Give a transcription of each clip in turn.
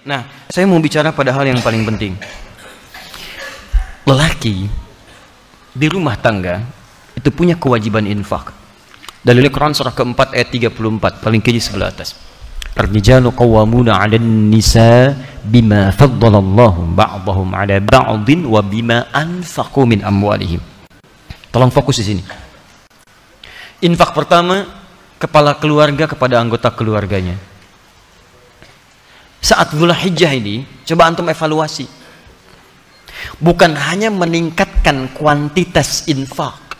Nah, saya mau bicara pada hal yang paling penting. Lelaki di rumah tangga itu punya kewajiban infak. Dalil Quran surah keempat ayat 34, paling kiri sebelah atas. Ar-rijalu qawwamuna 'alan nisa bima faddalallahu ba'dahum 'ala ba'din wa bima anfaqu min amwalihim. Tolong fokus di sini. Infak pertama, kepala keluarga kepada anggota keluarganya. Saat Dzulhijjah ini, coba antum evaluasi. Bukan hanya meningkatkan kuantitas infak.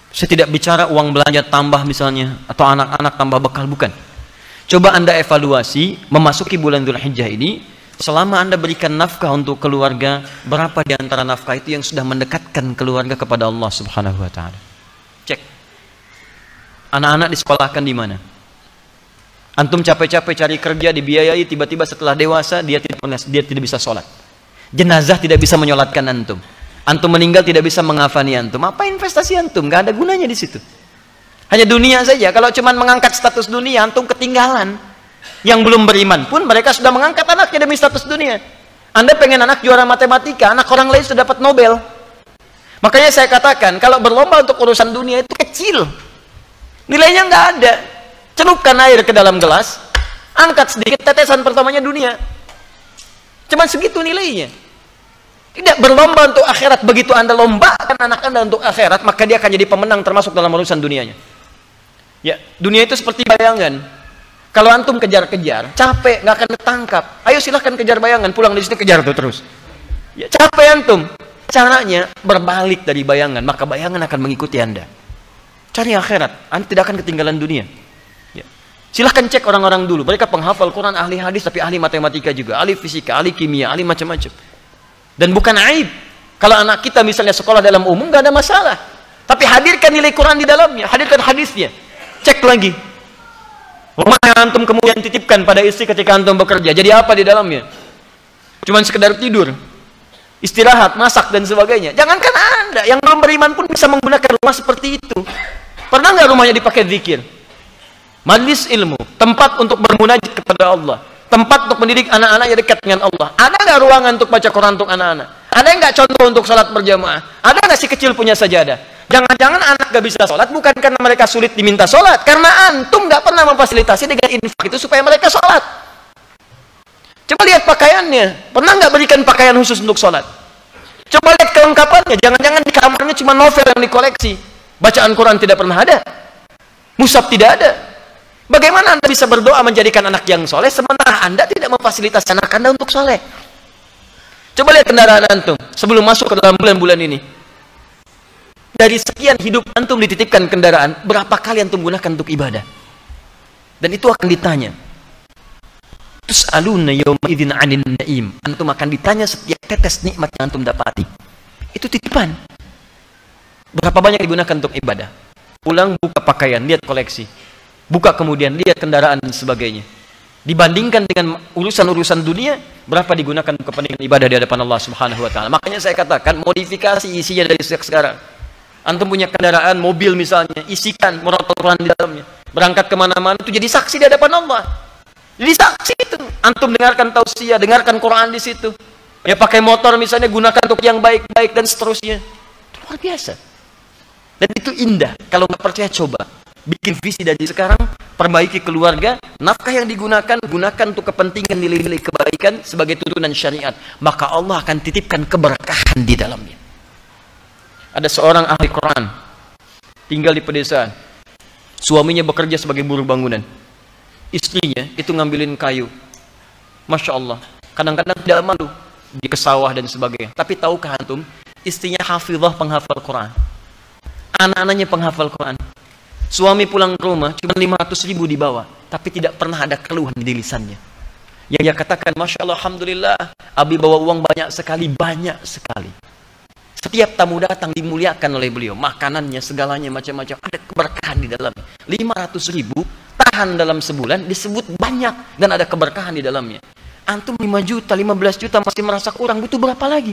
Saya tidak bicara uang belanja tambah misalnya, atau anak-anak tambah bekal, bukan. Coba Anda evaluasi, memasuki bulan Dzulhijjah ini, selama Anda berikan nafkah untuk keluarga, berapa di antara nafkah itu yang sudah mendekatkan keluarga kepada Allah Subhanahu wa Ta'ala? Cek. Anak-anak disekolahkan di mana? Antum capek-capek cari kerja, dibiayai, tiba-tiba setelah dewasa dia tidak bisa sholat. Jenazah tidak bisa menyolatkan antum. Antum meninggal tidak bisa mengafani antum. Apa investasi antum? Gak ada gunanya di situ. Hanya dunia saja. Kalau cuma mengangkat status dunia, antum ketinggalan. Yang belum beriman pun mereka sudah mengangkat anaknya demi status dunia. Anda pengen anak juara matematika, anak orang lain sudah dapat Nobel. Makanya saya katakan, kalau berlomba untuk urusan dunia itu kecil. Nilainya nggak ada. Celupkan air ke dalam gelas, angkat sedikit, tetesan pertamanya dunia. Cuman segitu nilainya. Tidak berlomba untuk akhirat. Begitu Anda lombakan anak Anda untuk akhirat, maka dia akan jadi pemenang termasuk dalam urusan dunianya. Ya, dunia itu seperti bayangan. Kalau antum kejar-kejar, capek, nggak akan ketangkap. Ayo silahkan kejar bayangan, pulang di sini kejar tuh terus. Ya, capek antum. Caranya berbalik dari bayangan, maka bayangan akan mengikuti Anda. Cari akhirat, Anda tidak akan ketinggalan dunia. Silahkan cek orang-orang dulu. Mereka penghafal Quran, ahli hadis, tapi ahli matematika juga, ahli fisika, ahli kimia, ahli macam-macam. Dan bukan aib. Kalau anak kita misalnya sekolah dalam umum, gak ada masalah. Tapi hadirkan nilai Quran di dalamnya, hadirkan hadisnya. Cek lagi. Rumah yang antum kemudian titipkan pada istri ketika antum bekerja, jadi apa di dalamnya? Cuman sekedar tidur, istirahat, masak, dan sebagainya. Jangankan Anda, yang belum beriman pun bisa menggunakan rumah seperti itu. Pernah nggak rumahnya dipakai zikir? Majlis ilmu, tempat untuk bermunajat kepada Allah, tempat untuk mendidik anak-anaknya dekat dengan Allah. Ada nggak ruangan untuk baca Quran untuk anak-anak? Ada nggak contoh untuk sholat berjamaah? Ada nggak si kecil punya sajadah? Jangan-jangan anak nggak bisa sholat bukan karena mereka sulit diminta sholat, karena antum nggak pernah memfasilitasi dengan infak itu supaya mereka sholat. Coba lihat pakaiannya, pernah nggak berikan pakaian khusus untuk sholat? Coba lihat kelengkapannya, jangan-jangan di kamarnya cuma novel yang dikoleksi, bacaan Quran tidak pernah ada, mushaf tidak ada. Bagaimana Anda bisa berdoa menjadikan anak yang soleh sementara Anda tidak memfasilitasi anak Anda untuk soleh? Coba lihat kendaraan antum sebelum masuk ke dalam bulan-bulan ini. Dari sekian hidup antum dititipkan kendaraan, berapa kali antum gunakan untuk ibadah? Dan itu akan ditanya. Tus'aluna yawma idzin 'anil na'im. Antum akan ditanya setiap tetes nikmat yang antum dapati. Itu titipan. Berapa banyak digunakan untuk ibadah? Pulang buka pakaian, lihat koleksi. Buka kemudian lihat kendaraan dan sebagainya. Dibandingkan dengan urusan-urusan dunia, berapa digunakan untuk kepentingan ibadah di hadapan Allah Subhanahu wa Ta'ala. Makanya saya katakan modifikasi isinya dari sejak sekarang. Antum punya kendaraan, mobil misalnya, isikan murotal Quran di dalamnya. Berangkat kemana-mana itu jadi saksi di hadapan Allah. Jadi saksi itu. Antum dengarkan tausiah, dengarkan Quran di situ. Ya pakai motor misalnya, gunakan untuk yang baik-baik dan seterusnya. Itu luar biasa. Dan itu indah. Kalau nggak percaya coba. Bikin visi dari sekarang, perbaiki keluarga, nafkah yang digunakan, gunakan untuk kepentingan nilai-nilai kebaikan sebagai tuntunan syariat. Maka Allah akan titipkan keberkahan di dalamnya. Ada seorang ahli Quran, tinggal di pedesaan. Suaminya bekerja sebagai buruh bangunan. Istrinya itu ngambilin kayu. Masya Allah, kadang-kadang tidak malu di kesawah dan sebagainya. Tapi tahukah antum, istrinya hafizah penghafal Quran. Anak-anaknya penghafal Quran. Suami pulang ke rumah cuma 500.000 dibawa, tapi tidak pernah ada keluhan di lisannya. Yang dia katakan, Masya Allah, Alhamdulillah, Abi bawa uang banyak sekali. Setiap tamu datang dimuliakan oleh beliau, makanannya, segalanya, macam-macam, ada keberkahan di dalamnya. 500.000 tahan dalam sebulan, disebut banyak, dan ada keberkahan di dalamnya. Antum 5 juta, 15 juta masih merasa kurang, butuh berapa lagi?